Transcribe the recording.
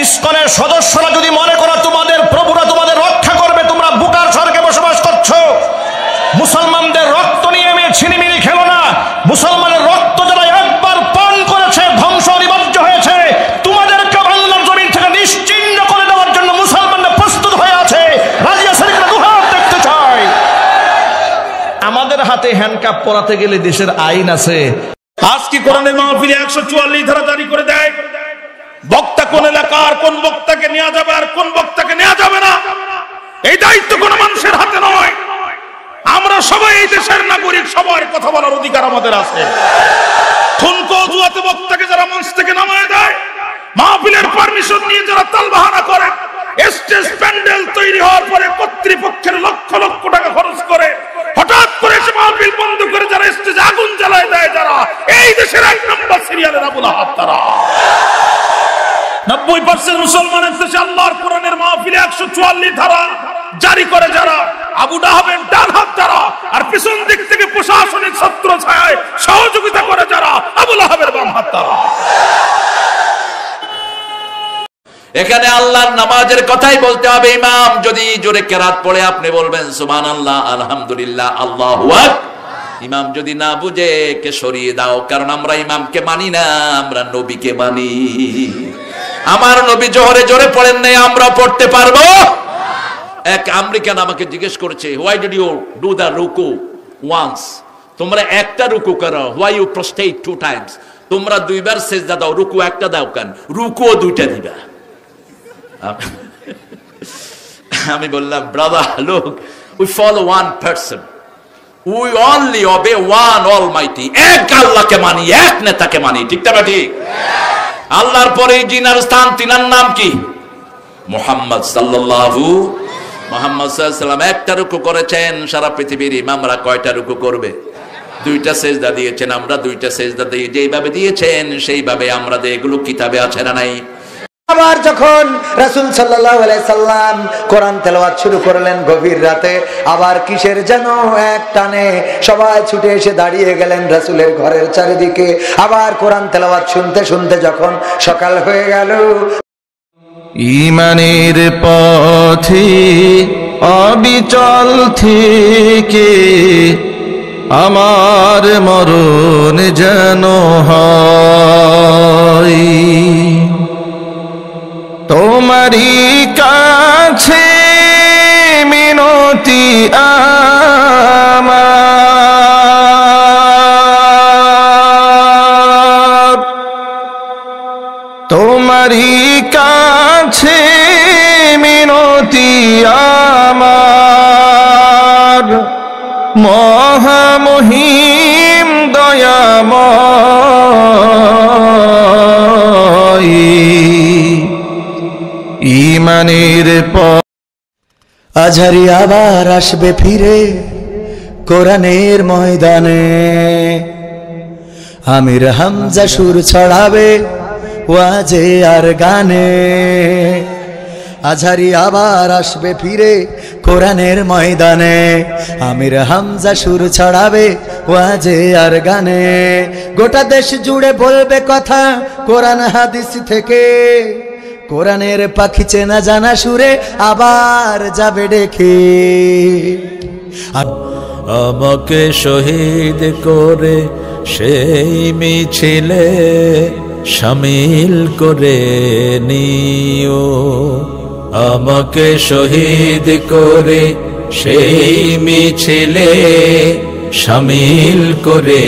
ইসকনের সদস্যরা যদি মনে করো তোমাদের প্রভুরা তোমাদের রক্ষা করবে, তোমরা বুকার স্বর্গে বসবাস করছো। মুসলমানদের রক্ত নিয়ে আমি ছিনিমিনি খেলো না। মুসলমানের রক্ত যারা একবার পান করেছে ধ্বংস অনিবার্য হয়েছে। তোমাদেরকে বাংলার জমিন থেকে নিশ্চিহ্ন করে দেওয়ার জন্য মুসলমানরা প্রস্তুত হয়ে আছে। রাজিয়া শরীফের দুহাত দেখতে চাই। আমাদের হাতে হ্যান্ডকাপ পরাতে গেলে দেশের আইন আছে। আজ কি কোরআনের মাহফিলে 144 ধারা জারি করে দেয়? বক্তা কোন এলাকার কোন বক্তাকে নেওয়া যাবে আর কোন বক্তাকে নেওয়া যাবে না, এই দায়িত্ব কোন মানুষের হাতে নয়। আমরা সবাই এই দেশের নাগরিক, সবার কথা বলার অধিকার আমাদের আছে। ঠুনকো অজুহাতে বক্তাকে যারা মঞ্চ থেকে নামায় দেয়, মাহফিলের পারমিশন নিয়ে যারা তালবাহানা করে, স্টেজ প্যান্ডেল তৈরি হওয়ার পরে কর্তৃপক্ষের লক্ষ লক্ষ টাকা খরচ করে হঠাৎ করে সে মাহফিল বন্ধ করে যারা স্টেজে আগুন জ্বালায় দেয়, যারা এই দেশের 1 নম্বর সিরিয়ালের আবুল আহাব, তারা 90% মুসলমানের দেশে আল্লাহর কোরআনের মাহফিলে 144 ধারা জারি করে যারা, আবু আহাবের ডান হাত যারা, আর পিছন দিক থেকে প্রশাসনিক ছত্র ছায়ায় সহযোগিতা করে যারা, আবুল আহাবের বাম হাত তারা। এখানে আল্লাহর নামাজের কথাই বলতে হবে। ইমাম যদি জোরে কেরাত পড়ে আপনি বলবেন সুবহানাল্লাহ, আলহামদুলিল্লাহ, আল্লাহু আকবার। ইমাম যদি না বুঝে কে সরিয়ে দাও, কারণ আমরা ইমামকে মানি না, আমরা নবীকে মানি। আমার নবী জোহরে জোরে পড়েন নাই, আমরা পড়তে পারবো? এক আমেরিকান আমাকে জিজ্ঞেস করেছে, why did you do the রুকু ওয়ান্স? তোমরা একটা রুকু করো, হোয়াই ইউ প্রস্টেট 2 টাইমস? তোমরা 2 বার সিজদা দাও, রুকু একটা দাও কেন? রুকুও 2টা দিবা। আমি বললাম, brother look, we follow one person, we only obey one almighty. এক আল্লাহকে মানি, এক নেতাকে মানি, ঠিক না ঠিক? আল্লাহর পরে জিনার স্থান, তিনার নাম কি? মুহাম্মদ সাল্লাল্লাহু মুহাম্মদ সাল্লাল্লাহু আলাইহি সাল্লাম একটা রুকু করেছেন, সারা পৃথিবীর ইমামরা কয়টা রুকু করবে? 2টা সেজদা দিয়েছেন, আমরা 2টা সেজদা দিয়ে যেইভাবে দিয়েছেন সেইভাবে আমরা দিয়ে, এগুলো কিতাবে আছে না নাই? আবার যখন রাসূল সাল্লাল্লাহু আলাইহি সাল্লাম কোরআন তেলাওয়াত শুরু করলেন গভীর রাতে, আবার কিসের যেন এক টানে সবাই ছুটে এসে দাঁড়িয়ে গেলেন রাসূলের ঘরের চারিদিকে। আবার কোরআন তেলাওয়াত শুনতে শুনতে যখন সকাল হয়ে গেল, ঈমানের পথে অবিচল থেকে আমার মরণ যেন হয়, তোমারই কাছে মিনতি আমার, তোমারই কাছে মিনতি আমার, মহামহিম দয়াময়। ঈমানের পথ আজহারি আবার আসবে ফিরে কোরআনের ময়দানে, আমির হামজা সুর ছড়াবে ওয়াজে আর গানে। আজহারি আবার আসবে ফিরে কোরআনের ময়দানে, আমির হামজা সুর ছড়াবে ওয়াজে আর গানে। গোটা দেশ জুড়ে বলবে কথা কোরআন হাদিস থেকে, কোরআনের পাখি চেনা জানা সুরে আবার যাবে ডেকে। আমাকে শহীদ করে সেই মিছিলে শামিল করে নিও, আমাকে শহীদ করে সেই মিছিলে শামিল করে